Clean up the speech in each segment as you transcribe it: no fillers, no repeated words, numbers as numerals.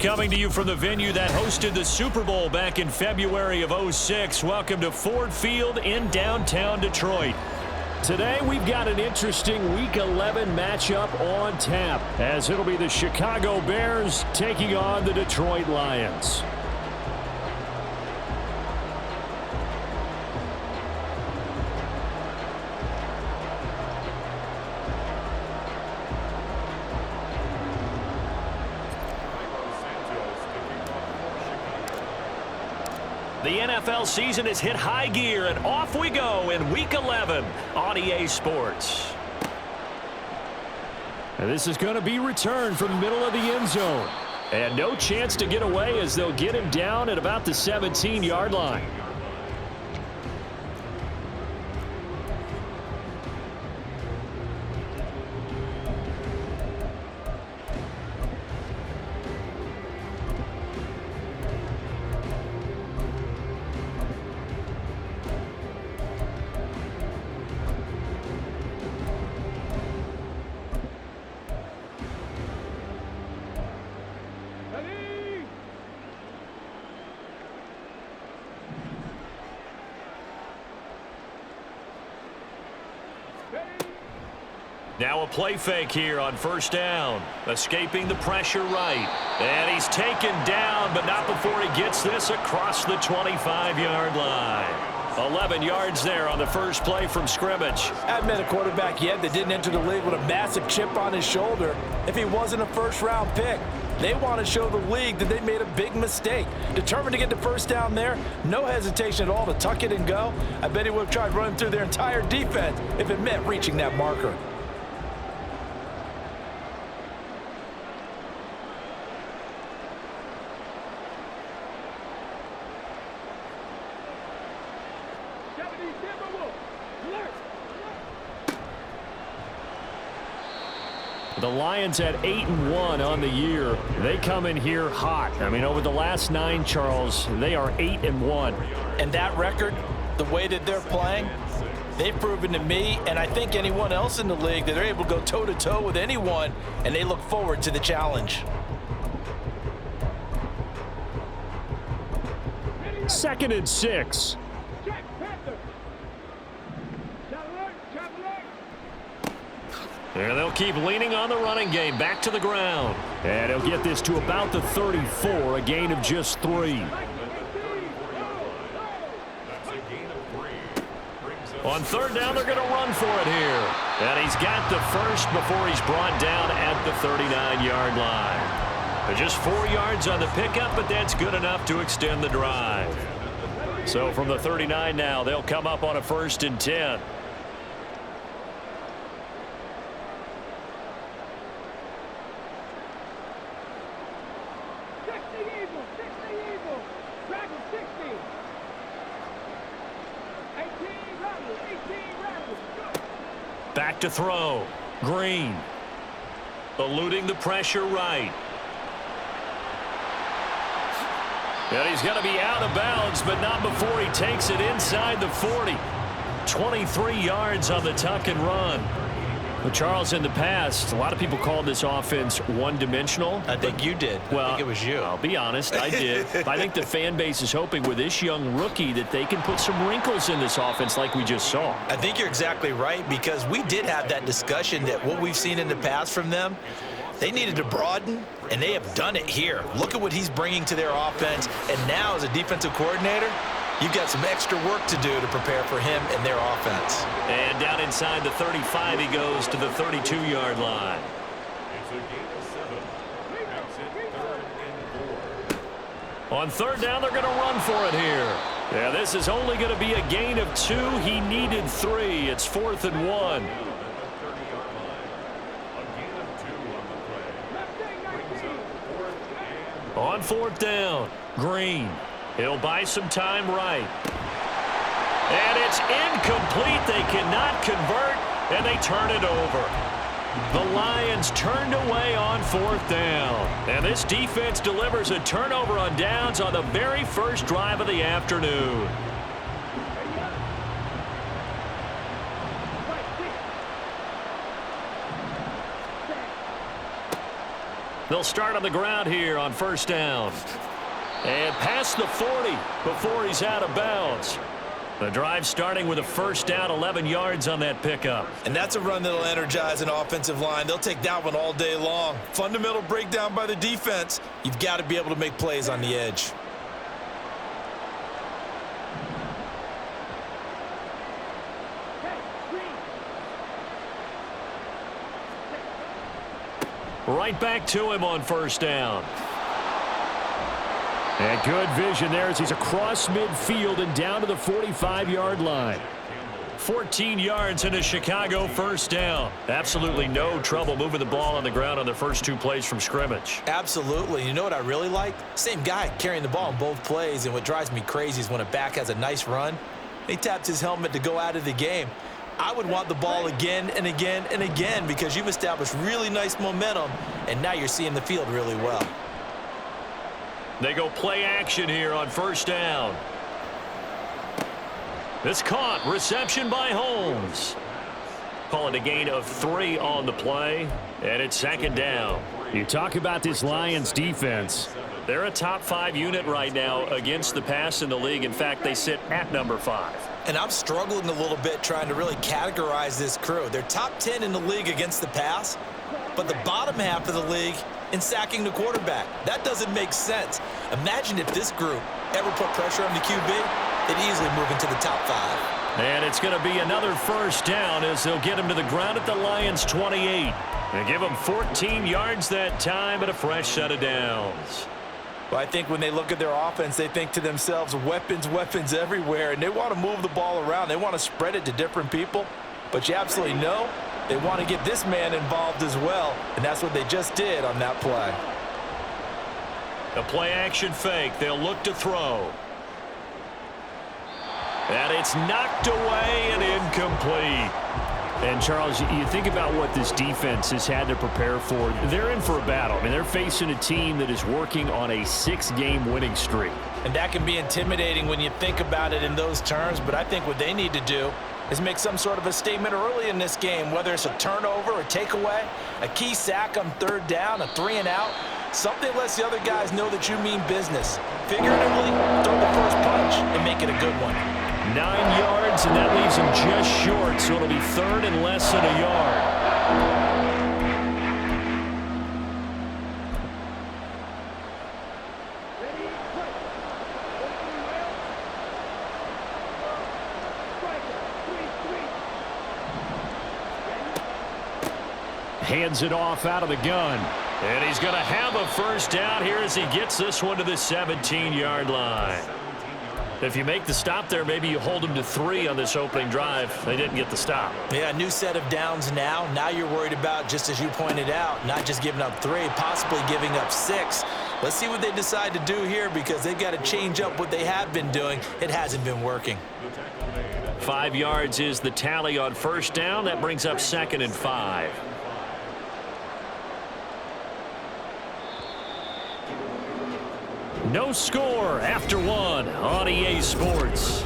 Coming to you from the venue that hosted the Super Bowl back in February of '06. Welcome to Ford Field in downtown Detroit. Today we've got an interesting Week 11 matchup on tap, as it'll be the Chicago Bears taking on the Detroit Lions. The NFL season has hit high gear, and off we go in Week 11 on EA Sports. And this is going to be returned from the middle of the end zone. And no chance to get away, as they'll get him down at about the 17-yard line. Now a play fake here on first down. Escaping the pressure right. And he's taken down, but not before he gets this across the 25-yard line. 11 yards there on the first play from scrimmage. I haven't met a quarterback yet that didn't enter the league with a massive chip on his shoulder if he wasn't a first-round pick. They want to show the league that they made a big mistake. Determined to get the first down there, no hesitation at all to tuck it and go. I bet he would have tried running through their entire defense if it meant reaching that marker. The Lions at 8-1 on the year. They come in here hot. I mean, over the last 9, Charles, they are 8-1. And that record, the way that they're playing, they've proven to me, and I think anyone else in the league, that they're able to go toe-to-toe with anyone, and they look forward to the challenge. Second and 6. And they'll keep leaning on the running game. Back to the ground. And he'll get this to about the 34, a gain of just 3. On third down, they're going to run for it here. And he's got the first before he's brought down at the 39-yard line. Just 4 yards on the pickup, but that's good enough to extend the drive. So from the 39 now, they'll come up on a 1st and 10. Back to throw. Green. Eluding the pressure right. And he's going to be out of bounds, but not before he takes it inside the 40. 23 yards on the tuck and run. Well, Charles, in the past, a lot of people called this offense one-dimensional. I think you did. Well, I think it was you. I'll be honest, I did. I think the fan base is hoping with this young rookie that they can put some wrinkles in this offense like we just saw. I think you're exactly right, because we did have that discussion that what we've seen in the past from them, they needed to broaden, and they have done it here. Look at what he's bringing to their offense, and now as a defensive coordinator, you've got some extra work to do to prepare for him and their offense. And down inside the 35, he goes to the 32-yard line. On third down, they're going to run for it here. Yeah, this is only going to be a gain of 2. He needed 3. It's 4th and 1. On 4th down, Green. He'll buy some time right. And it's incomplete. They cannot convert, and they turn it over. The Lions turned away on 4th down. And this defense delivers a turnover on downs on the very first drive of the afternoon. They'll start on the ground here on first down. And past the 40 before he's out of bounds. The drive starting with a first down, 11 yards on that pickup. And that's a run that'll energize an offensive line. They'll take that one all day long. Fundamental breakdown by the defense. You've got to be able to make plays on the edge. Right back to him on first down. And good vision there as he's across midfield and down to the 45-yard line. 14 yards into Chicago first down. Absolutely no trouble moving the ball on the ground on the first 2 plays from scrimmage. Absolutely. You know what I really like? Same guy carrying the ball in both plays, and what drives me crazy is when a back has a nice run, he taps his helmet to go out of the game. I would want the ball again and again and again because you've established really nice momentum, and now you're seeing the field really well. They go play action here on first down. It's caught. Reception by Holmes. Call it a gain of 3 on the play, and it's second down. You talk about this Lions defense. They're a top 5 unit right now against the pass in the league. In fact, they sit at number 5. And I'm struggling a little bit trying to really categorize this crew. They're top 10 in the league against the pass, but the bottom half of the league in sacking the quarterback. That doesn't make sense. Imagine if this group ever put pressure on the QB, they'd easily move into the top 5. And it's going to be another first down as they'll get him to the ground at the Lions' 28. They give him 14 yards that time and a fresh set of downs. Well, I think when they look at their offense, they think to themselves, weapons, weapons everywhere, and they want to move the ball around. They want to spread it to different people, but you absolutely know they want to get this man involved as well, and that's what they just did on that play. The play-action fake. They'll look to throw. And it's knocked away and incomplete. And, Charles, you think about what this defense has had to prepare for. They're in for a battle. I mean, they're facing a team that is working on a 6-game winning streak. And that can be intimidating when you think about it in those terms, but I think what they need to do is make some sort of a statement early in this game, whether it's a turnover, a takeaway, a key sack on third down, a 3-and-out, something lets the other guys know that you mean business. Figuratively, throw the first punch and make it a good one. 9 yards, and that leaves him just short, so it'll be third and less than a yard. Hands it off out of the gun. And he's going to have a first down here as he gets this one to the 17-yard line. If you make the stop there, maybe you hold them to 3 on this opening drive. They didn't get the stop. Yeah, new set of downs now. Now you're worried about, just as you pointed out, not just giving up 3, possibly giving up 6. Let's see what they decide to do here because they've got to change up what they have been doing. It hasn't been working. 5 yards is the tally on first down. That brings up 2nd and 5. No score after 1 on EA Sports.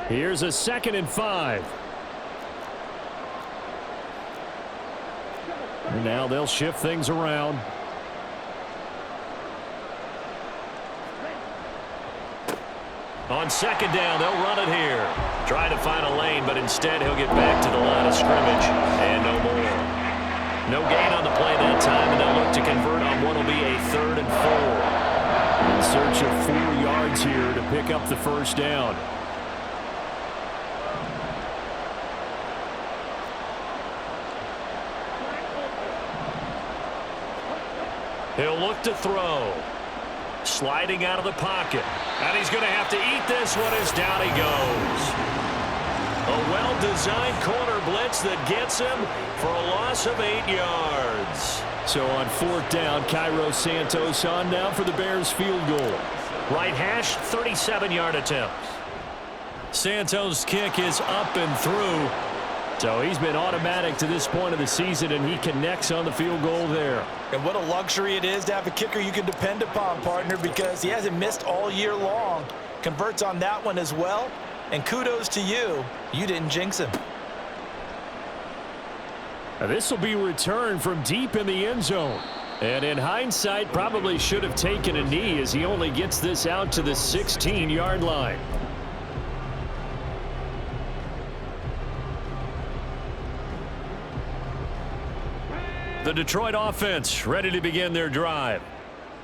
Here's a 2nd and 5. And now they'll shift things around. On 2nd down, they'll run it here. Trying to find a lane, but instead he'll get back to the line of scrimmage. And no more. No gain on the play that time, and they'll look to convert on what will be a 3rd and 4. In search of 4 yards here to pick up the first down. He'll look to throw. Sliding out of the pocket. And he's going to have to eat this one as down he goes. A well-designed corner blitz that gets him for a loss of 8 yards. So on 4th down, Cairo Santos on down for the Bears field goal. Right hash, 37-yard attempt. Santos' kick is up and through. So he's been automatic to this point of the season, and he connects on the field goal there. And what a luxury it is to have a kicker you can depend upon, partner, because he hasn't missed all year long. Converts on that one as well, And kudos to you. You didn't jinx him. This will be returned from deep in the end zone. And in hindsight, probably should have taken a knee as he only gets this out to the 16-yard line. The Detroit offense ready to begin their drive.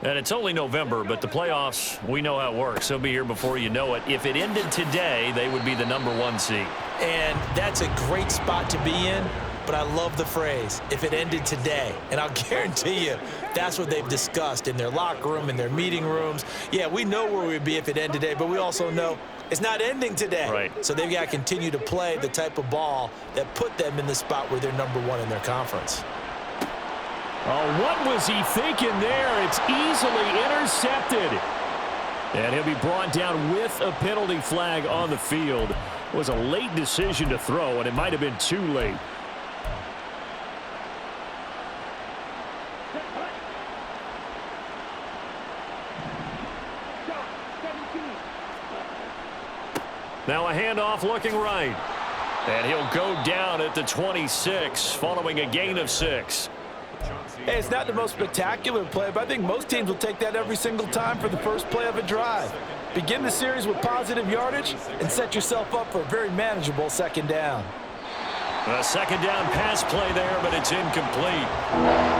And it's only November, but the playoffs, we know how it works. They'll be here before you know it. If it ended today, they would be the #1 seed. And that's a great spot to be in, but I love the phrase, if it ended today. And I'll guarantee you, that's what they've discussed in their locker room, in their meeting rooms. Yeah, we know where we'd be if it ended today, but we also know it's not ending today. Right. So they've got to continue to play the type of ball that put them in the spot where they're #1 in their conference. Oh, what was he thinking there? It's easily intercepted. And he'll be brought down with a penalty flag on the field. It was a late decision to throw, and it might have been too late. Now a handoff looking right. And he'll go down at the 26 following a gain of 6. Hey, it's not the most spectacular play, but I think most teams will take that every single time for the first play of a drive. Begin the series with positive yardage and set yourself up for a very manageable second down. A second down pass play there, but it's incomplete.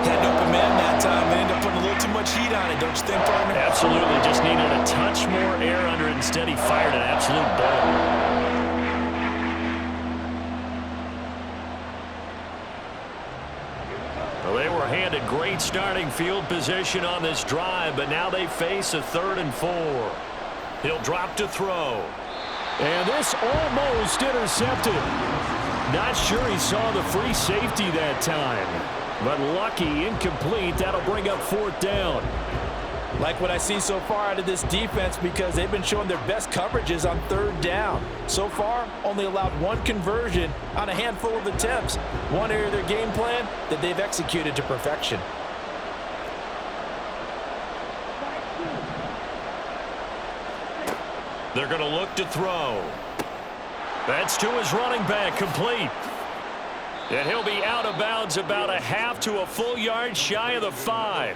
Had an open man that time. They ended up putting a little too much heat on it, don't you think, partner? Absolutely. Just needed a touch more air under it. Instead, he fired an absolute ball. Well, they were handed great starting field position on this drive, but now they face a 3rd and 4. He'll drop to throw. And this almost intercepted. Not sure he saw the free safety that time. But lucky, incomplete. That'll bring up 4th down. Like what I see so far out of this defense because they've been showing their best coverages on 3rd down. So far, only allowed 1 conversion on a handful of attempts. One area of their game plan that they've executed to perfection. They're going to look to throw. That's to his running back, complete. And he'll be out of bounds about a half to a full yard shy of the 5.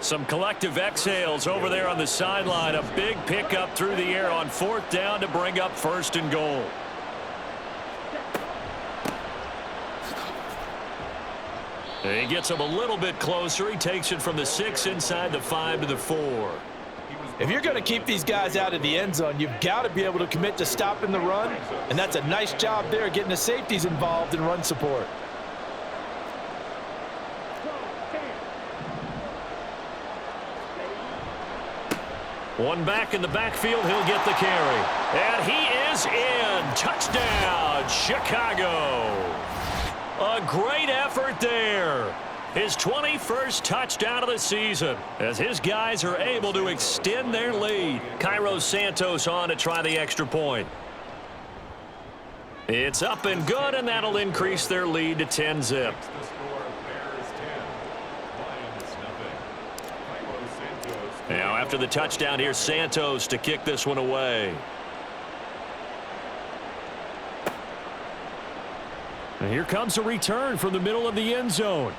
Some collective exhales over there on the sideline. A big pickup through the air on 4th down to bring up 1st and goal. And he gets him a little bit closer. He takes it from the 6 inside the 5 to the 4. If you're going to keep these guys out of the end zone, you've got to be able to commit to stopping the run. And that's a nice job there getting the safeties involved in run support. One back in the backfield, he'll get the carry. And he is in. Touchdown, Chicago. A great effort there. His 21st touchdown of the season as his guys are able to extend their lead. Cairo Santos on to try the extra point. It's up and good, and that'll increase their lead to 10-zip. Now after the touchdown, here's Santos to kick this one away. And here comes a return from the middle of the end zone.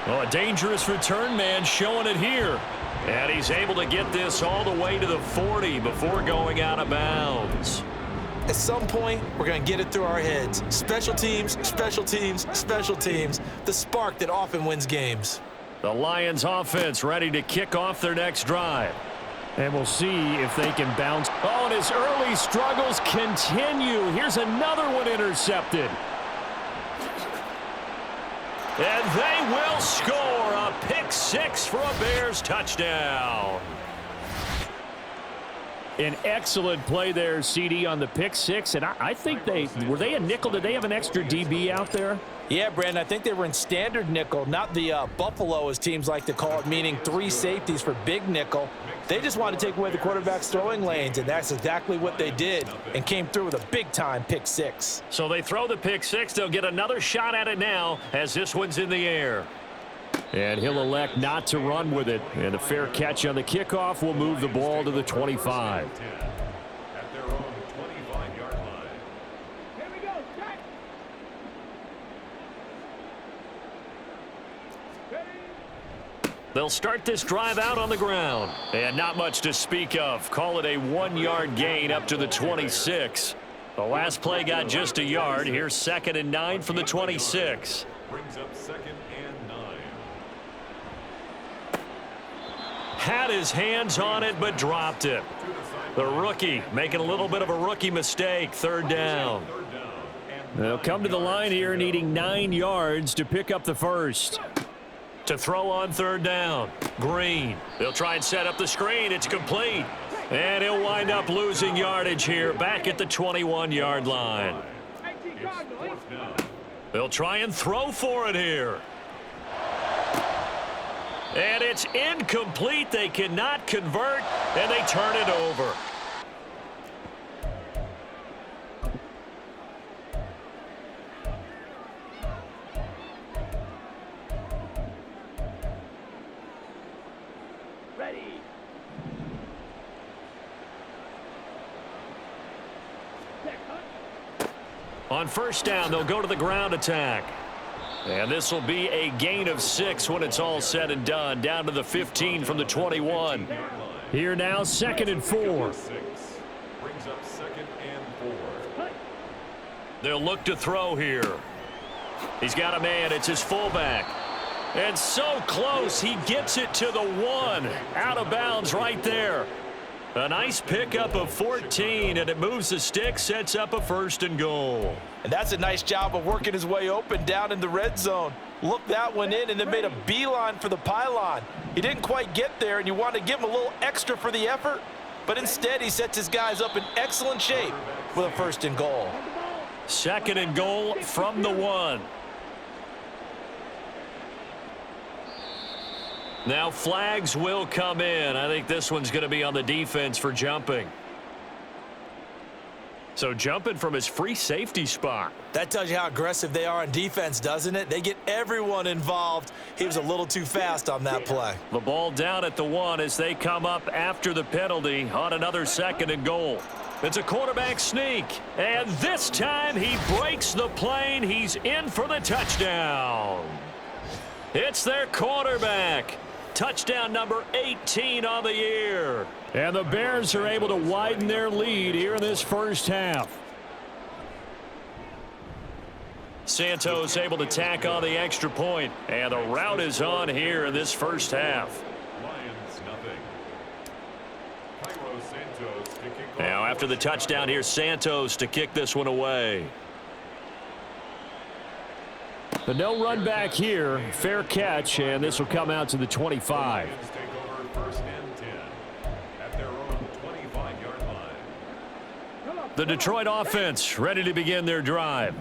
Oh, a dangerous return man showing it here. And he's able to get this all the way to the 40 before going out of bounds. At some point, we're going to get it through our heads. Special teams, special teams, special teams. The spark that often wins games. The Lions offense ready to kick off their next drive. And we'll see if they can bounce. Oh, and his early struggles continue. Here's another one intercepted. And they will score a pick 6 for a Bears touchdown. An excellent play there, CD, on the pick 6. And I think were they a nickel? Did they have an extra DB out there? Yeah, Brandon, I think they were in standard nickel, not the Buffalo, as teams like to call it, meaning 3 safeties for big nickel. They just wanted to take away the quarterback's throwing lanes, and that's exactly what they did and came through with a big-time pick 6. So they throw the pick 6. They'll get another shot at it now as this one's in the air. And he'll elect not to run with it. And a fair catch on the kickoff will move the ball to the 25. They'll start this drive out on the ground. And not much to speak of. Call it a 1-yard gain up to the 26. The last play got just a yard. Here's 2nd and 9 from the 26. Brings up 2nd and 9. Had his hands on it, but dropped it. The rookie making a little bit of a rookie mistake. 3rd down. They'll come to the line here needing 9 yards to pick up the first. To throw on 3rd down. Green. They'll try and set up the screen. It's complete. And he'll wind up losing yardage here back at the 21-yard line. They'll try and throw for it here. And it's incomplete. They cannot convert, and they turn it over. On 1st down, they'll go to the ground attack. And this will be a gain of 6 when it's all said and done. Down to the 15 from the 21. Here now, 2nd and 4. Brings up 2nd and 4. They'll look to throw here. He's got a man. It's his fullback. And so close. He gets it to the 1. Out of bounds right there. A nice pickup of 14, and it moves the stick, sets up a 1st and goal. And that's a nice job of working his way open down in the red zone. Looked that one in and then made a beeline for the pylon. He didn't quite get there, and you want to give him a little extra for the effort. But instead, he sets his guys up in excellent shape with a 1st and goal. 2nd and goal from the 1. Now flags will come in. I think this one's going to be on the defense for jumping. So jumping from his free safety spot. That tells you how aggressive they are on defense, doesn't it? They get everyone involved. He was a little too fast on that play. The ball down at the 1 as they come up after the penalty on another 2nd and goal. It's a quarterback sneak. And this time he breaks the plane. He's in for the touchdown. It's their quarterback. Touchdown number 18 on the year. And the Bears are able to widen their lead here in this 1st half. Santos able to tack on the extra point. And the route is on here in this 1st half. Lions nothing. Cairo Santos to kick off. Now after the touchdown, here's Santos to kick this one away. The no run back here, fair catch, and this will come out to the 25. Lions take over 1st and 10 at their own 25-yard line. The Detroit offense ready to begin their drive.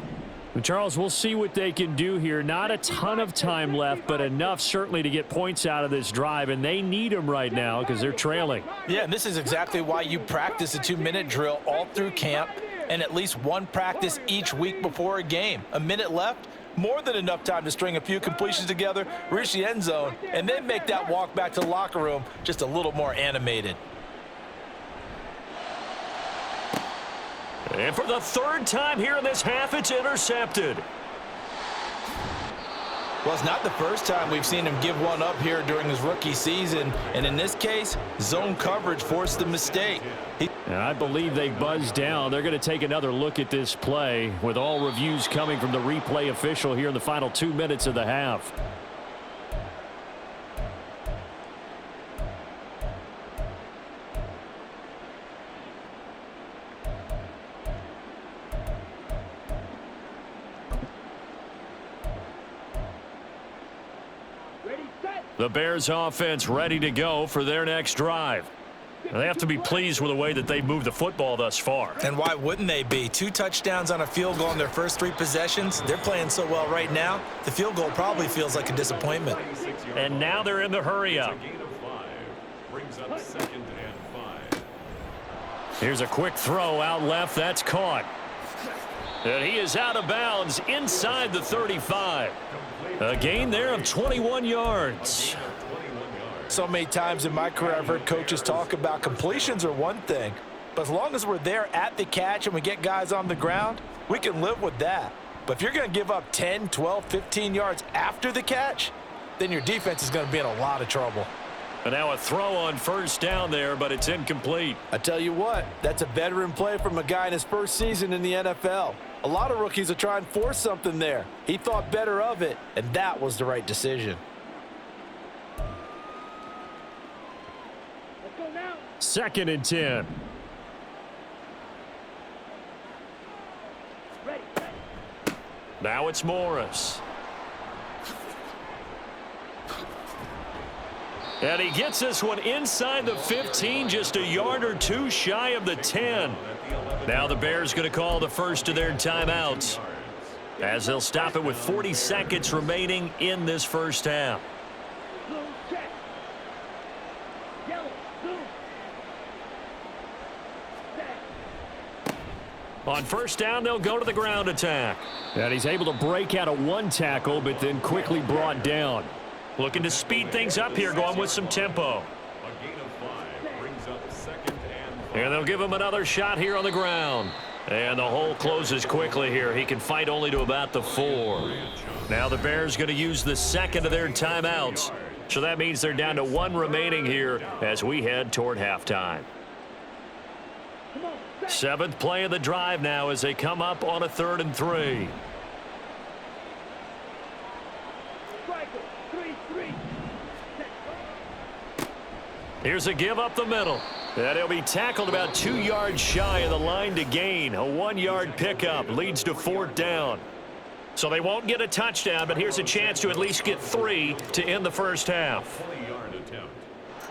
And Charles, we'll see what they can do here. Not a ton of time left, but enough certainly to get points out of this drive, and they need them right now because they're trailing. Yeah, and this is exactly why you practice a 2-minute drill all through camp and at least one practice each week before a game. A minute left, more than enough time to string a few completions together, reach the end zone, and then make that walk back to the locker room just a little more animated. And for the 3rd time here in this half, it's intercepted. Well, it's not the first time we've seen him give one up here during his rookie season, and in this case, zone coverage forced the mistake. And I believe they buzzed down. They're going to take another look at this play with all reviews coming from the replay official here in the final 2 minutes of the half. The Bears offense ready to go for their next drive. They have to be pleased with the way that they've moved the football thus far. And why wouldn't they be? 2 touchdowns on a field goal in their first 3 possessions. They're playing so well right now, the field goal probably feels like a disappointment. And now they're in the hurry up. Gain of 5 brings up 2nd and 5. Here's a quick throw out left. That's caught. And he is out of bounds inside the 35. A gain there of 21 yards. So many times in my career I've heard coaches talk about completions are one thing, but as long as we're there at the catch and we get guys on the ground, we can live with that. But if you're going to give up 10, 12, 15 yards after the catch, then your defense is going to be in a lot of trouble. And now a throw on first down there, but it's incomplete. I tell you what, that's a veteran play from a guy in his first season in the NFL. A lot of rookies will try and force something there. He thought better of it, and that was the right decision. Let's go now. 2nd and 10. Ready. Now it's Morris. And he gets this one inside the 15, just a yard or two shy of the 10. Now the Bears going to call the first of their timeouts, as they'll stop it with 40 seconds remaining in this first half. Blue check. Yellow, blue. Check. On first down, they'll go to the ground attack. And he's able to break out of one tackle, but then quickly brought down. Looking to speed things up here, going with some tempo. A gain of 5 brings up 2nd and 5. And they'll give him another shot here on the ground. And the hole closes quickly here. He can fight only to about the 4. Now the Bears going to use the second of their timeouts. So that means they're down to 1 remaining here as we head toward halftime. 7th play of the drive now as they come up on a 3rd and 3. Striker. 3-3. Here's a give up the middle. And he'll be tackled about 2 yards shy of the line to gain. A 1-yard pickup leads to 4th down. So they won't get a touchdown, but here's a chance to at least get 3 to end the first half. 20-yard attempt.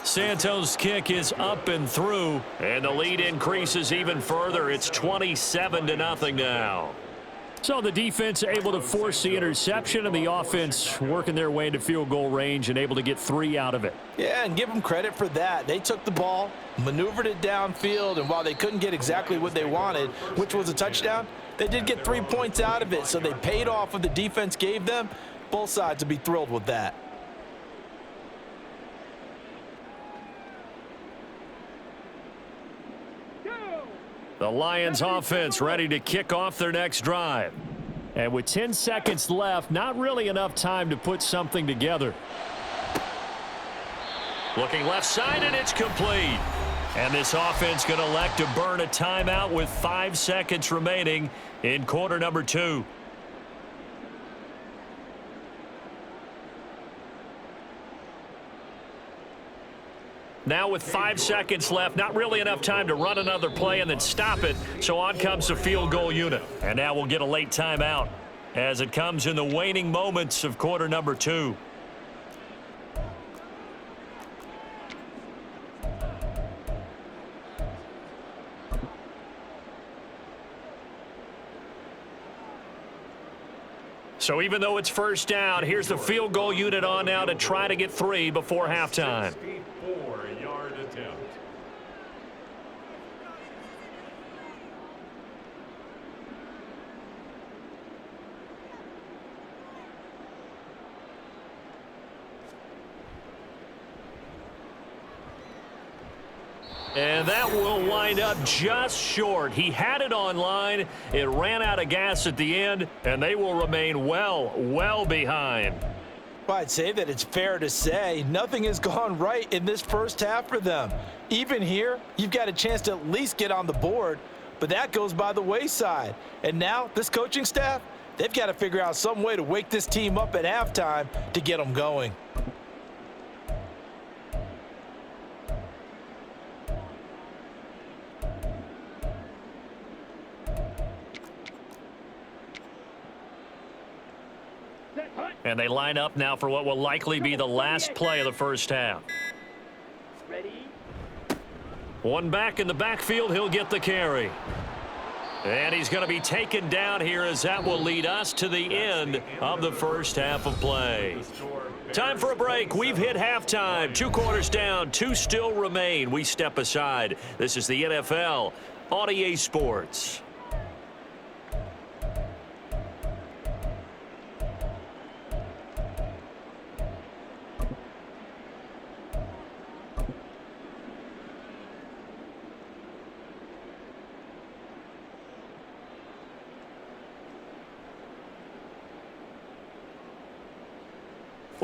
Santos' kick is up and through, and the lead increases even further. It's 27-0 now. So the defense able to force the interception, and the offense working their way into field goal range and able to get 3 out of it. Yeah, and give them credit for that. They took the ball, maneuvered it downfield, and while they couldn't get exactly what they wanted, which was a touchdown, they did get 3 points out of it, so they paid off what the defense gave them. Both sides would be thrilled with that. The Lions offense ready to kick off their next drive. And with 10 seconds left, not really enough time to put something together. Looking left side, and it's complete. And this offense going to elect to burn a timeout with 5 seconds remaining in quarter number 2. Now with 5 seconds left, not really enough time to run another play and then stop it. So on comes the field goal unit. And now we'll get a late timeout as it comes in the waning moments of quarter number 2. So even though it's first down, here's the field goal unit on now to try to get 3 before halftime. 64-yard attempt. And that will wind up just short. He had it on line. It ran out of gas at the end, and they will remain well behind. Well, I'd say that it's fair to say nothing has gone right in this first half for them. Even here, you've got a chance to at least get on the board, but that goes by the wayside. And now, this coaching staff, they've got to figure out some way to wake this team up at halftime to get them going. And they line up now for what will likely be the last play of the first half. Ready. One back in the backfield, he'll get the carry. And he's going to be taken down here as that will lead us to the end of the first half of play. Time for a break. We've hit halftime. 2 quarters down, 2 still remain. We step aside. This is the NFL on EA Sports.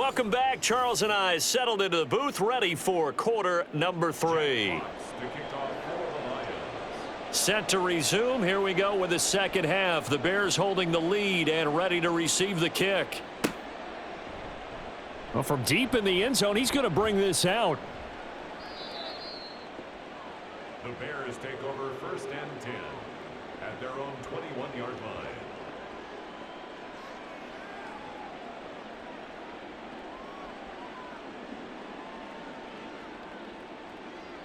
Welcome back. Charles and I settled into the booth, ready for quarter number 3. To kick off for the Lions. Set to resume. Here we go with the second half. The Bears holding the lead and ready to receive the kick. Well, from deep in the end zone, he's going to bring this out. The Bears take over 1st and 10 at their own 21-yard line.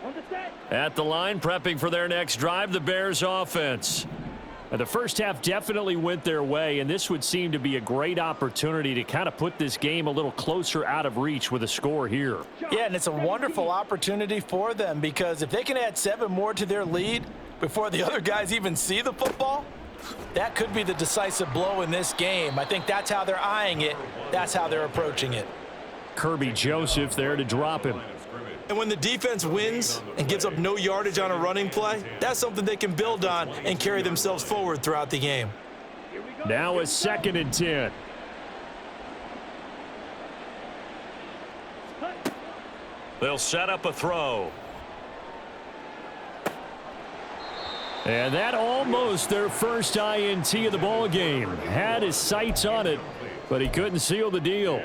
On the set. At the line, prepping for their next drive, the Bears offense. And the first half definitely went their way, and this would seem to be a great opportunity to kind of put this game a little closer out of reach with a score here. Yeah, and it's a wonderful opportunity for them because if they can add 7 more to their lead before the other guys even see the football, that could be the decisive blow in this game. I think that's how they're eyeing it. That's how they're approaching it. Kirby Joseph there to drop him. And when the defense wins and gives up no yardage on a running play, that's something they can build on and carry themselves forward throughout the game. Here we go. Now it's 2nd and 10. Cut. They'll set up a throw. And that almost their first INT of the ball game. Had his sights on it, but he couldn't seal the deal.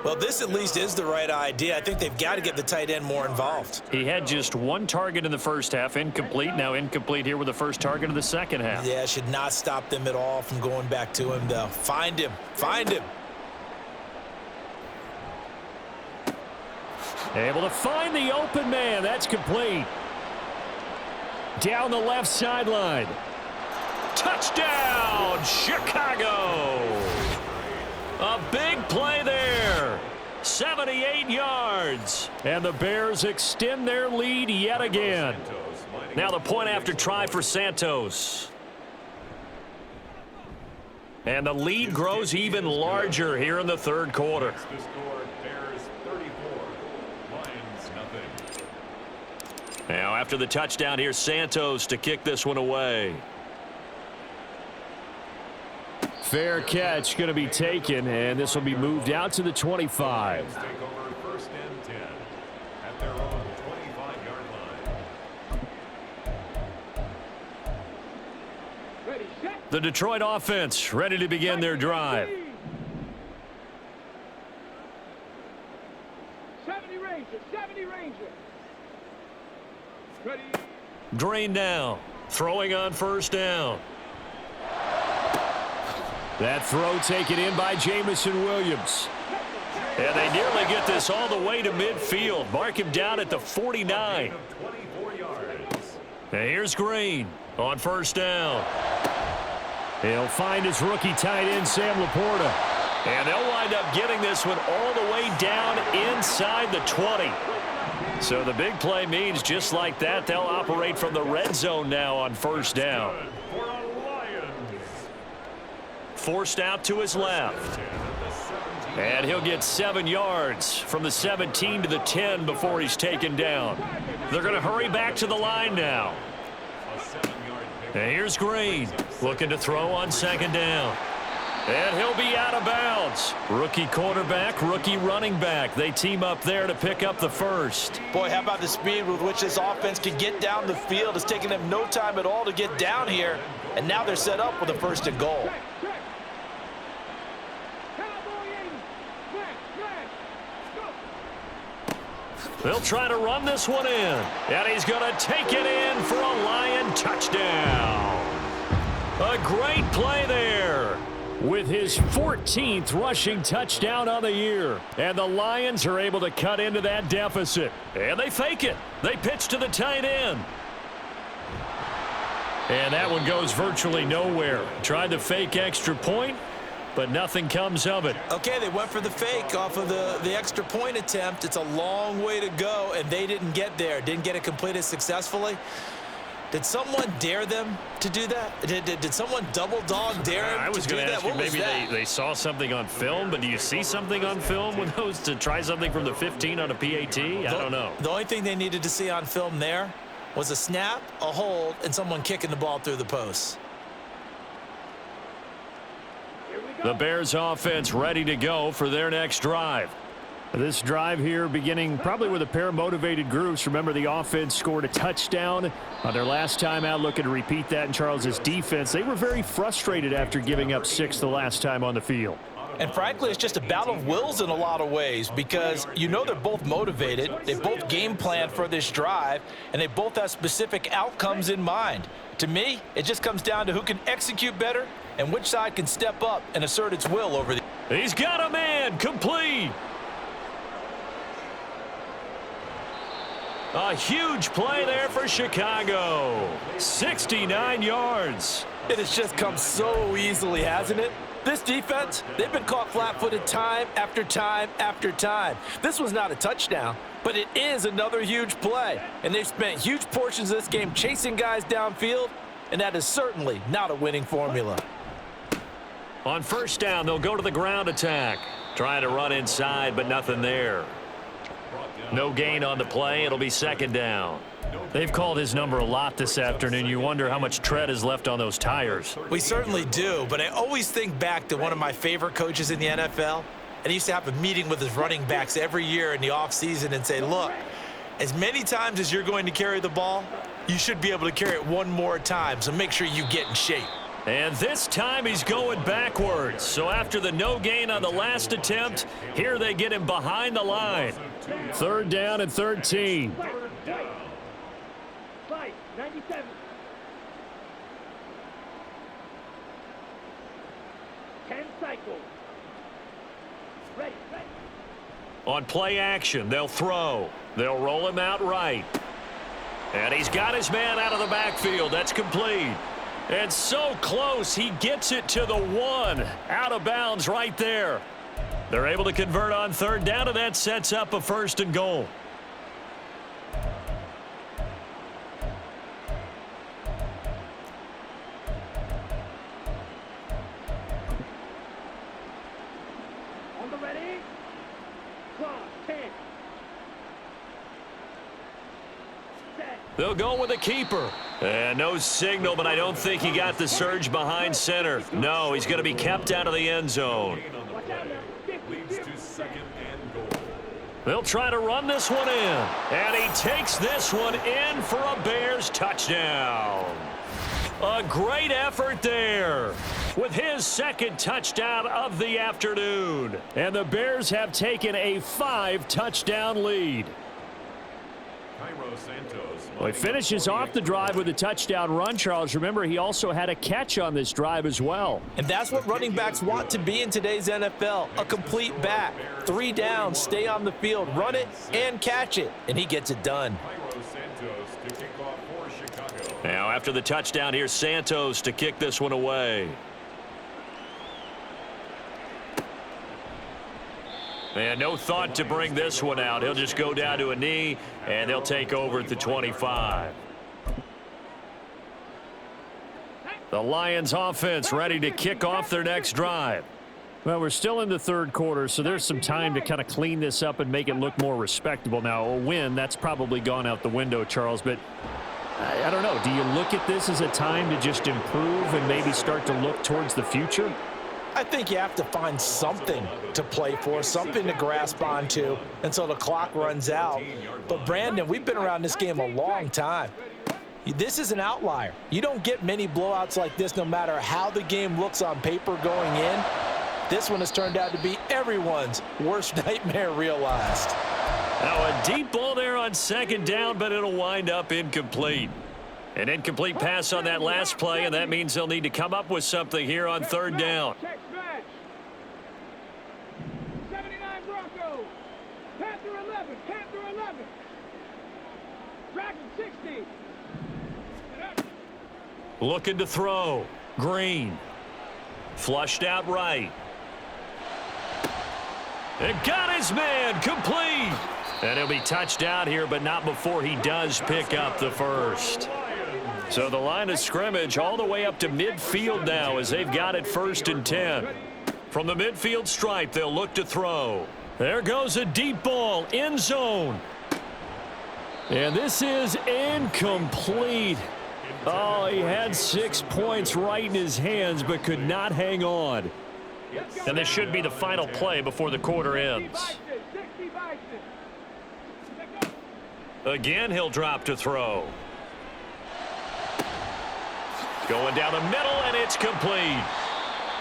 Well, this at least is the right idea. I think they've got to get the tight end more involved. He had just 1 target in the first half, incomplete. Now incomplete here with the first target of the second half. Yeah, should not stop them at all from going back to him, though. Find him. Find him. Able to find the open man. That's complete. Down the left sideline. Touchdown, Chicago. A big play there. 78 yards. And the Bears extend their lead yet again. Now the point after try for Santos. And the lead grows even larger here in the third quarter. The score, Bears 34, Lions nothing. Now after the touchdown, here's Santos to kick this one away. Fair catch going to be taken, and this will be moved out to the 25. Take over 1st and 10 at their own 25-yard line. Ready, set. The Detroit offense ready to begin their drive. 70 Ranger, 70 Ranger. Ready. Drain down. Throwing on first down. That throw taken in by Jamison Williams. And they nearly get this all the way to midfield. Mark him down at the 49. 24 yards. And here's Green on first down. He'll find his rookie tight end, Sam Laporta. And they'll wind up getting this one all the way down inside the 20. So the big play means just like that, they'll operate from the red zone now on first down. For a Lions. Forced out to his left. And he'll get 7 yards from the 17 to the 10 before he's taken down. They're going to hurry back to the line now. A 7-yard pick. And here's Green looking to throw on second down. And he'll be out of bounds. Rookie quarterback, rookie running back. They team up there to pick up the first. Boy, how about the speed with which this offense can get down the field? It's taken them no time at all to get down here. And now they're set up with a 1st and goal. Check, check. Cowboy 80. Flash, flash. Go. They'll try to run this one in. And he's going to take it in for a Lion touchdown. A great play there. With his 14th rushing touchdown on the year. And the Lions are able to cut into that deficit. And they fake it. They pitch to the tight end. And that one goes virtually nowhere. Tried the fake extra point, but nothing comes of it. Okay, they went for the fake off of the extra point attempt. It's a long way to go, and they didn't get there. Didn't get it completed successfully. Did someone dare them to do that? Did someone double dog dare them I was to do going to that? ask you, What was maybe that? they saw something on film, but do you see something on film with those to try something from the 15 on a PAT? I don't know. The only thing they needed to see on film there was a snap, a hold, and someone kicking the ball through the post. Here we The Bears offense ready to go for their next drive. This drive here beginning probably with a pair of motivated groups. Remember, the offense scored a touchdown on their last time out, looking to repeat that in Charles' defense. They were very frustrated after giving up 6 the last time on the field. And frankly, it's just a battle of wills in a lot of ways because you know they're both motivated, they both game plan for this drive, and they both have specific outcomes in mind. To me, it just comes down to who can execute better and which side can step up and assert its will over the... He's got a man, complete. A huge play there for Chicago. 69 yards. It has just come so easily, hasn't it? This defense, they've been caught flat-footed time after time after time. This was not a touchdown, but it is another huge play. And they've spent huge portions of this game chasing guys downfield, and that is certainly not a winning formula. On first down, they'll go to the ground attack. Trying to run inside, but nothing there. No gain on the play. It'll be second down. They've called his number a lot this afternoon. You wonder how much tread is left on those tires. We certainly do, but I always think back to one of my favorite coaches in the NFL. And he used to have a meeting with his running backs every year in the offseason and say, look, as many times as you're going to carry the ball, you should be able to carry it one more time, so make sure you get in shape. And this time he's going backwards. So after the no gain on the last attempt, here they get him behind the line. Third down and 13. Fight, 97. Ten cycles. Ready. On play action, they'll throw. They'll roll him out right. And he's got his man out of the backfield. That's complete. And so close, he gets it to the 1. Out of bounds right there. They're able to convert on third down, and that sets up a first and goal. On the ready. Clock, 10. Set. They'll go with a keeper. And no signal, but I don't think he got the surge behind center. No, he's going to be kept out of the end zone. Leads to second and goal. They'll try to run this one in. And he takes this one in for a Bears touchdown. A great effort there with his second touchdown of the afternoon. And the Bears have taken a 5-touchdown lead. Cairo Santos. Well, he finishes off the drive with a touchdown run, Charles. Remember, he also had a catch on this drive as well. And that's what running backs want to be in today's NFL, a complete back. 3 downs, stay on the field, run it, and catch it. And he gets it done. Cairo Santos to kick off for Chicago. Now after the touchdown, here's Santos to kick this one away. And no thought to bring this one out. He'll just go down to a knee, and they'll take over at the 25. The Lions offense ready to kick off their next drive. Well, we're still in the third quarter, so there's some time to kind of clean this up and make it look more respectable. Now, a win, that's probably gone out the window, Charles, but I don't know. Do you look at this as a time to just improve and maybe start to look towards the future? I think you have to find something to play for, something to grasp onto until the clock runs out. But, Brandon, we've been around this game a long time. This is an outlier. You don't get many blowouts like this no matter how the game looks on paper going in. This one has turned out to be everyone's worst nightmare realized. Now a deep ball there on second down, but it'll wind up incomplete. An incomplete pass on that last play, and that means they'll need to come up with something here on third down. Check match. 79 Broncos. Panther 11. Panther 11. Dragon 60. Looking to throw. Green. Flushed out right. And got his man complete. And he'll be touched out here, but not before he does pick up the first. So the line of scrimmage all the way up to midfield now as they've got it 1st and 10. From the midfield stripe, they'll look to throw. There goes a deep ball, end zone. And this is incomplete. Oh, he had 6 points right in his hands, but could not hang on. And this should be the final play before the quarter ends. Again, he'll drop to throw. Going down the middle, and it's complete.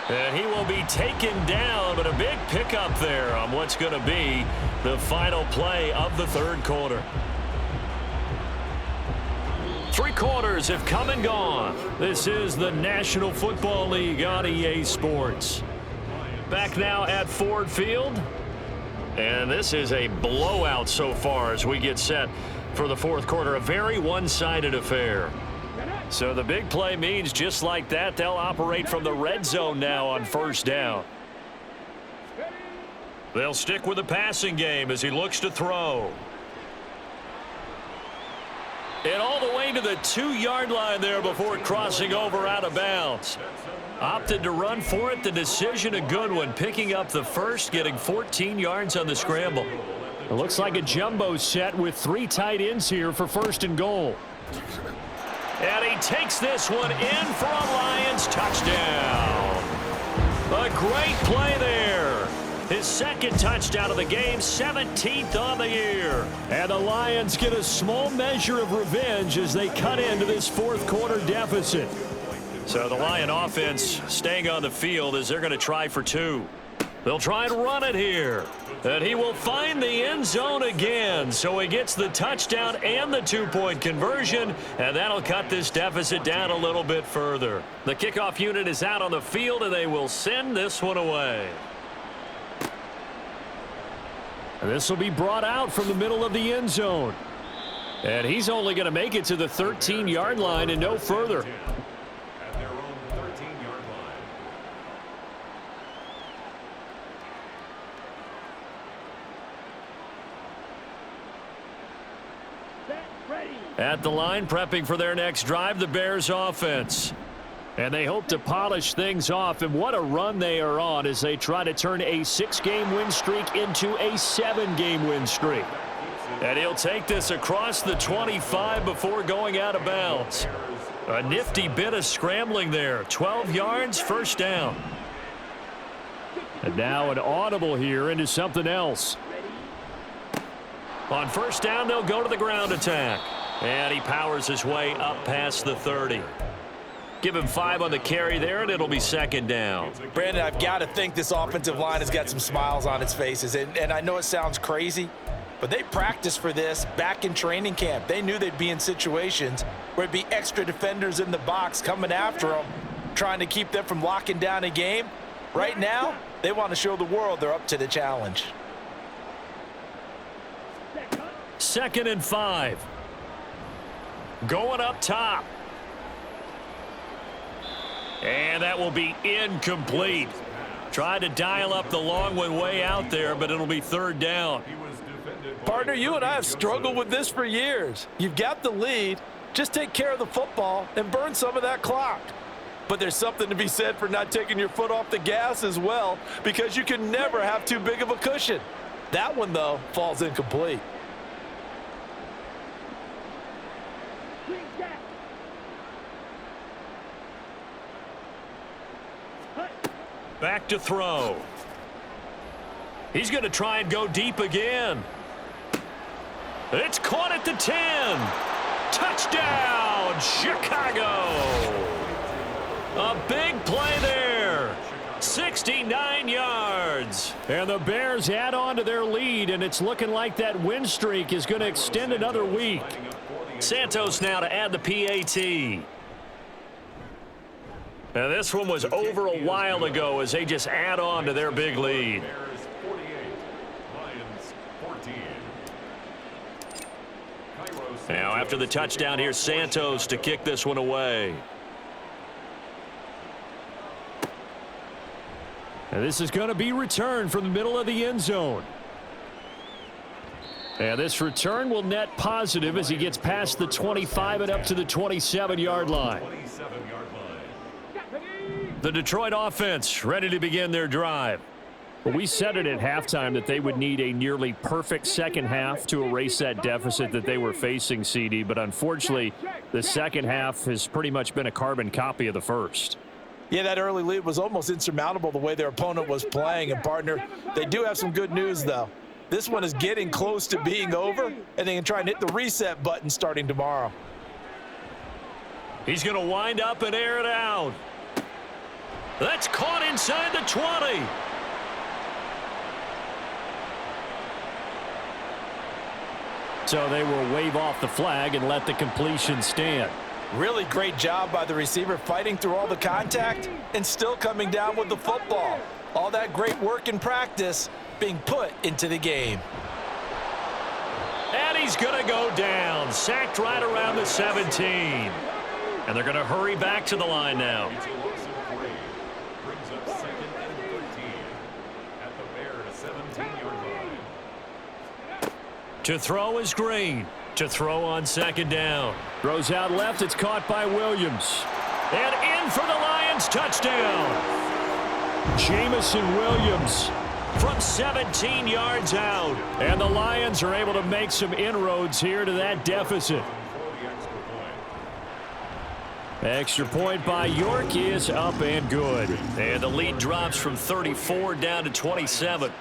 And he will be taken down, but a big pickup there on what's going to be the final play of the third quarter. 3 quarters have come and gone. This is the National Football League on EA Sports. Back now at Ford Field. And this is a blowout so far as we get set for the fourth quarter. A very one-sided affair. So the big play means just like that, they'll operate from the red zone now on first down. They'll stick with the passing game as he looks to throw. And all the way to the 2-yard line there before crossing over out of bounds. Opted to run for it. The decision a good one. Picking up the first, getting 14 yards on the scramble. It looks like a jumbo set with 3 tight ends here for first and goal. And he takes this one in for a Lions touchdown. A great play there. His second touchdown of the game, 17th on the year. And the Lions get a small measure of revenge as they cut into this fourth quarter deficit. So the Lion offense staying on the field as they're going to try for 2. They'll try and run it here. And he will find the end zone again. So he gets the touchdown and the 2-point conversion. And that'll cut this deficit down a little bit further. The kickoff unit is out on the field, and they will send this one away. And this will be brought out from the middle of the end zone. And he's only going to make it to the 13-yard line and no further. At their own 13-yard line. At the line, prepping for their next drive, the Bears offense. And they hope to polish things off, and what a run they are on as they try to turn a 6-game win streak into a 7-game win streak. And he'll take this across the 25 before going out of bounds. A nifty bit of scrambling there. 12 yards, first down. And now an audible here into something else. On first down, they'll go to the ground attack. And he powers his way up past the 30. Give him 5 on the carry there, and it'll be second down. Brandon, I've got to think this offensive line has got some smiles on its faces. And I know it sounds crazy, but they practiced for this back in training camp. They knew they'd be in situations where it'd be extra defenders in the box coming after them, trying to keep them from locking down a game. Right now, they want to show the world they're up to the challenge. 2nd and 5. Going up top. And that will be incomplete. Tried to dial up the long one way out there, but it'll be third down. Partner, you and I have struggled with this for years. You've got the lead. Just take care of the football and burn some of that clock. But there's something to be said for not taking your foot off the gas as well, because you can never have too big of a cushion. That one, though, falls incomplete. Back to throw. He's going to try and go deep again. It's caught at the 10. Touchdown, Chicago. A big play there. 69 yards. And the Bears add on to their lead, and it's looking like that win streak is going to extend another week. Santos now to add the PAT. Now this one was over a while ago as they just add on to their big lead. Bears 48, Lions 14. Now after the touchdown, here's Santos to kick this one away. And this is going to be returned from the middle of the end zone. And this return will net positive as he gets past the 25 and up to the 27-yard line. 27-yard line. The Detroit offense ready to begin their drive. Well, we said it at halftime that they would need a nearly perfect second half to erase that deficit that they were facing, CD. But unfortunately, the second half has pretty much been a carbon copy of the first. Yeah, that early lead was almost insurmountable the way their opponent was playing. And, partner, they do have some good news, though. This one is getting close to being over, and they can try and hit the reset button starting tomorrow. He's going to wind up and air it out. That's caught inside the 20. So they will wave off the flag and let the completion stand. Really great job by the receiver fighting through all the contact and still coming down with the football. All that great work in practice being put into the game. And he's going to go down. Sacked right around the 17. And they're going to hurry back to the line now. It's a loss of 3. Brings up 2nd and 13 at the Bears 17-yard line. To throw is Green. To throw on 2nd down. Throws out left. It's caught by Williams. And in for the Lions touchdown. Jamison Williams From 17 yards out. And the Lions are able to make some inroads here to that deficit. For the extra point. Extra point by York is up and good. And the lead drops from 34 down to 27. 21.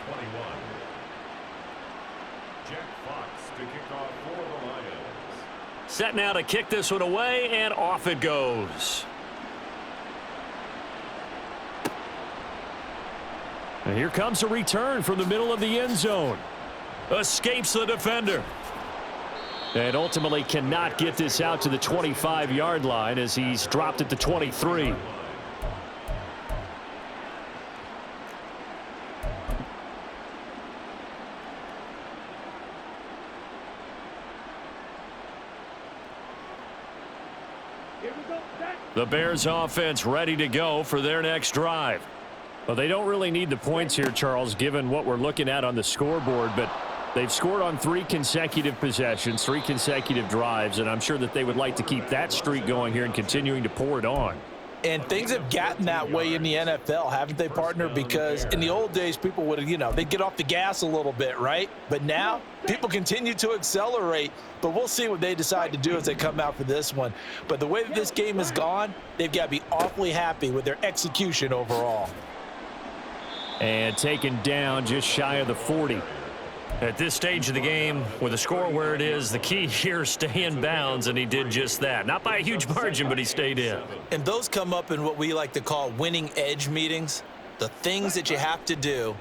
Jack Fox to kick off for the Lions. Set now to kick this one away, and off it goes. And here comes a return from the middle of the end zone. Escapes the defender. And ultimately cannot get this out to the 25-yard line as he's dropped at the 23. The Bears offense ready to go for their next drive. Well, they don't really need the points here, Charles, given what we're looking at on the scoreboard, but they've scored on 3 consecutive possessions, 3 consecutive drives, and I'm sure that they would like to keep that streak going here and continuing to pour it on. And things have gotten that way in the NFL, haven't they, partner? Because in the old days, people would, they'd get off the gas a little bit, right? But now, people continue to accelerate. But we'll see what they decide to do as they come out for this one. But the way that this game has gone, they've got to be awfully happy with their execution overall. And taken down just shy of the 40. At this stage of the game, with the score where it is, the key here is stay in bounds, and he did just that. Not by a huge margin, but he stayed in. And those come up in what we like to call winning edge meetings. The things that you have to do,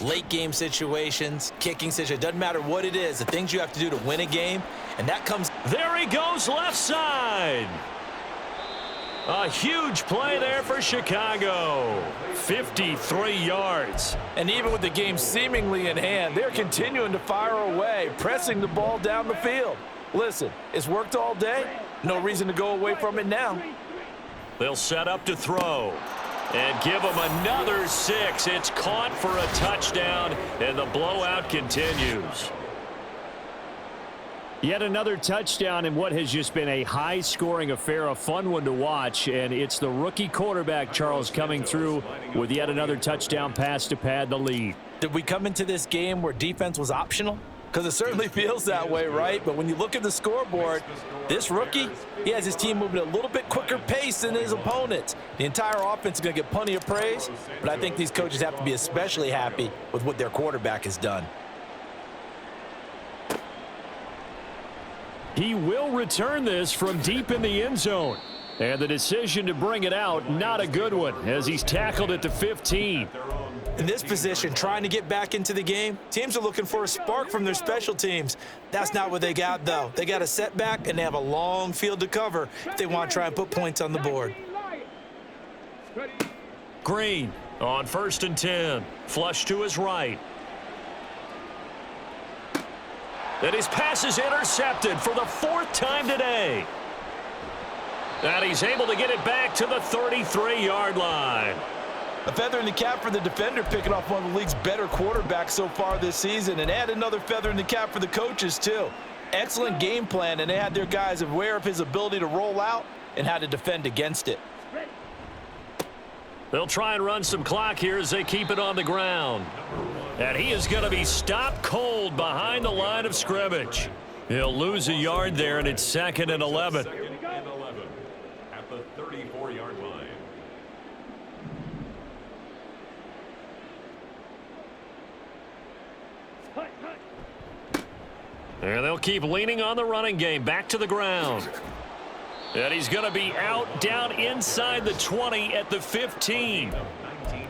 late game situations, kicking situations, doesn't matter what it is, the things you have to do to win a game, and that comes. There he goes left side. A huge play there for Chicago. 53 yards. And even with the game seemingly in hand, they're continuing to fire away, pressing the ball down the field. Listen, it's worked all day. No reason to go away from it now. They'll set up to throw. And give him another 6. It's caught for a touchdown, and the blowout continues. Yet another touchdown in what has just been a high-scoring affair, a fun one to watch, and it's the rookie quarterback, Charles, coming through with yet another touchdown pass to pad the lead. Did we come into this game where defense was optional? Because it certainly feels that way, right? But when you look at the scoreboard, this rookie, he has his team moving at a little bit quicker pace than his opponents. The entire offense is going to get plenty of praise, but I think these coaches have to be especially happy with what their quarterback has done. He will return this from deep in the end zone. And the decision to bring it out, not a good one, as he's tackled at the 15. In this position, trying to get back into the game, teams are looking for a spark from their special teams. That's not what they got, though. They got a setback, and they have a long field to cover if they want to try and put points on the board. Green on 1st and 10. Flush to his right. And his pass is intercepted for the 4th time today. And he's able to get it back to the 33-yard line. A feather in the cap for the defender, picking off one of the league's better quarterbacks so far this season, and add another feather in the cap for the coaches, too. Excellent game plan, and they had their guys aware of his ability to roll out and how to defend against it. They'll try and run some clock here as they keep it on the ground. And he is going to be stopped cold behind the line of scrimmage. He'll lose a yard there, and it's 2nd and 11. 2nd and 11 at the 34-yard line. And they'll keep leaning on the running game. Back to the ground. And he's going to be out down inside the 20 at the 15.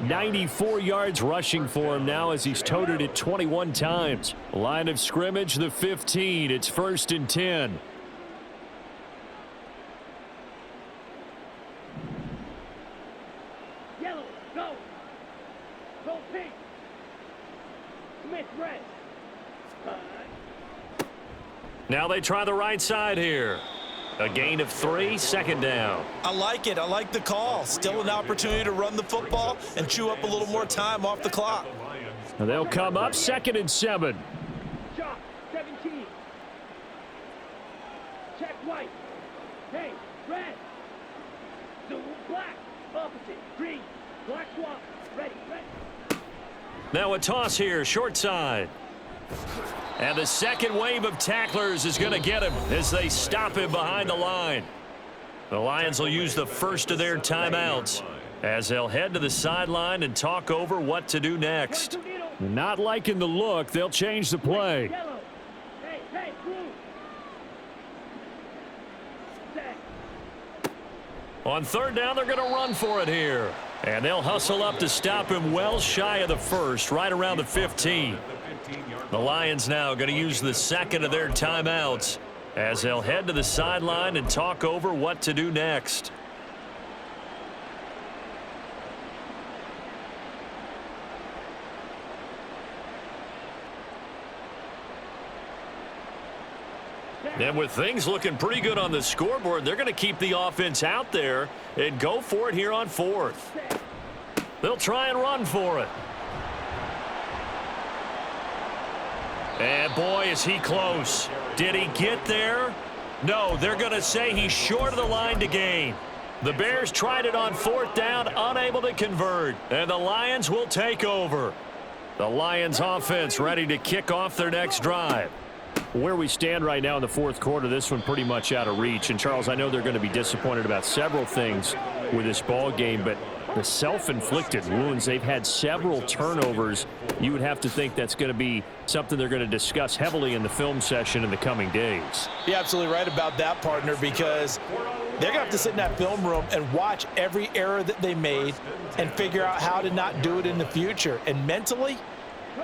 94 yards rushing for him now as he's toted it 21 times. Line of scrimmage, the 15. It's 1st and 10. Yellow, go. Go pink. Smith, red. Now they try the right side here. A gain of 3, 2nd down. I like it. I like the call. Still an opportunity to run the football and chew up a little more time off the clock. And they'll come up 2nd and 7. Shot, 17. Check white. Hey, red. Zoom, black. Opposite, green. Black swap. Ready, ready. Now a toss here, short side. And the second wave of tacklers is going to get him as they stop him behind the line. The Lions will use the first of their timeouts as they'll head to the sideline and talk over what to do next. Not liking the look. They'll change the play. Yellow. Hey, hey, blue. Set. On 3rd down, they're going to run for it here. And they'll hustle up to stop him well shy of the 1st, right around the 15. The Lions now going to use the second of their timeouts as they'll head to the sideline and talk over what to do next. And with things looking pretty good on the scoreboard, they're going to keep the offense out there and go for it here on 4th. They'll try and run for it. And boy, is he close. Did he get there? No, they're going to say he's short of the line to gain. The Bears tried it on 4th down, unable to convert. And the Lions will take over. The Lions offense ready to kick off their next drive. Where we stand right now in the 4th quarter, this one pretty much out of reach. And, Charles, I know they're going to be disappointed about several things with this ball game, but the self-inflicted wounds, they've had several turnovers. You would have to think that's going to be something they're going to discuss heavily in the film session in the coming days. You're absolutely right about that, partner, because they're going to have to sit in that film room and watch every error that they made and figure out how to not do it in the future. And mentally,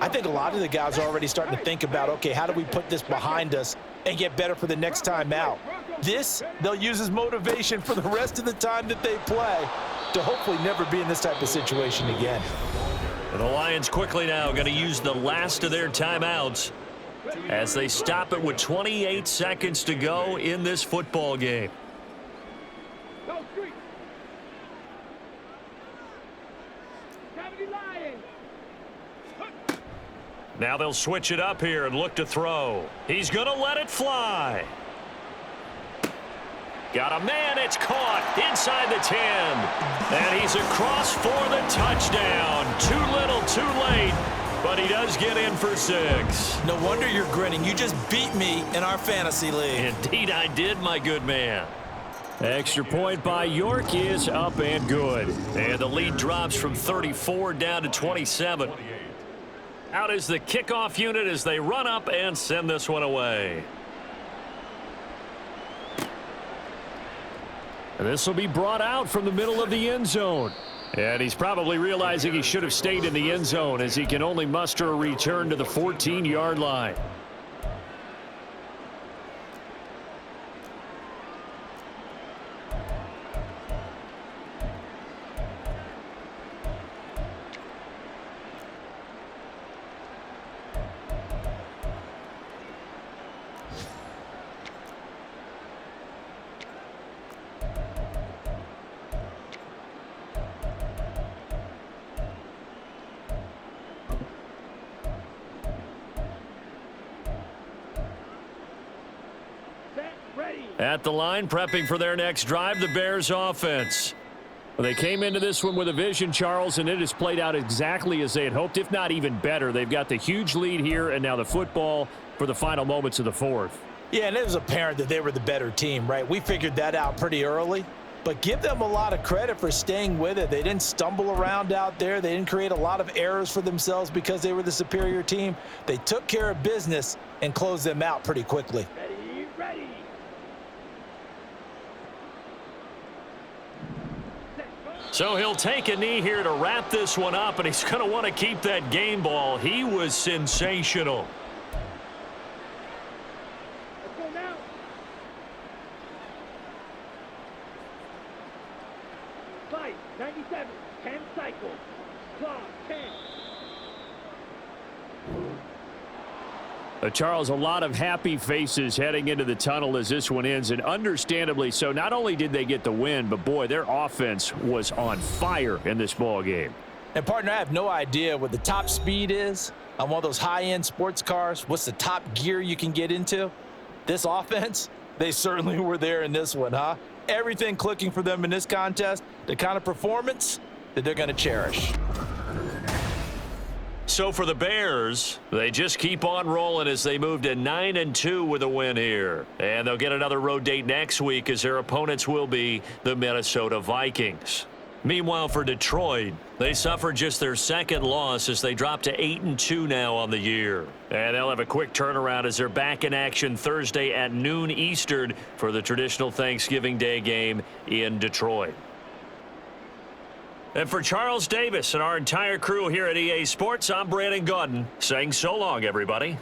I think a lot of the guys are already starting to think about, okay, how do we put this behind us and get better for the next time out? This, they'll use as motivation for the rest of the time that they play to hopefully never be in this type of situation again. The Lions quickly now going to use the last of their timeouts as they stop it with 28 seconds to go in this football game. Go street. 70 Lions. Now they'll switch it up here and look to throw. He's going to let it fly. Got a man, it's caught inside the 10. And he's across for the touchdown. Too little, too late, but he does get in for 6. No wonder you're grinning. You just beat me in our fantasy league. Indeed I did, my good man. Extra point by York is up and good. And the lead drops from 34 down to 27. Out is the kickoff unit as they run up and send this one away. This will be brought out from the middle of the end zone. And he's probably realizing he should have stayed in the end zone as he can only muster a return to the 14-yard line. At the line, prepping for their next drive, the Bears offense. Well, they came into this one with a vision, Charles, and it has played out exactly as they had hoped, if not even better. They've got the huge lead here, and now the football for the final moments of the 4th. Yeah, and it was apparent that they were the better team, right? We figured that out pretty early. but give them a lot of credit for staying with it. They didn't stumble around out there. They didn't create a lot of errors for themselves because they were the superior team. They took care of business and closed them out pretty quickly. Ready, ready. So he'll take a knee here to wrap this one up, and he's going to want to keep that game ball. He was sensational. Let's go now. Fight, 97, 10 cycles. Clock, 10. Charles, a lot of happy faces heading into the tunnel as this one ends, and understandably so. Not only did they get the win, but boy, their offense was on fire in this ball game. And partner, I have no idea what the top speed is on one of those high-end sports cars. What's the top gear you can get into? This offense, they certainly were there in this one, huh? Everything clicking for them in this contest, the kind of performance that they're going to cherish. So for the Bears, they just keep on rolling as they move to 9-2 with a win here. And they'll get another road date next week as their opponents will be the Minnesota Vikings. Meanwhile, for Detroit, they suffered just their second loss as they drop to 8-2 now on the year. And they'll have a quick turnaround as they're back in action Thursday at noon Eastern for the traditional Thanksgiving Day game in Detroit. And for Charles Davis and our entire crew here at EA Sports, I'm Brandon Gaudin saying so long, everybody.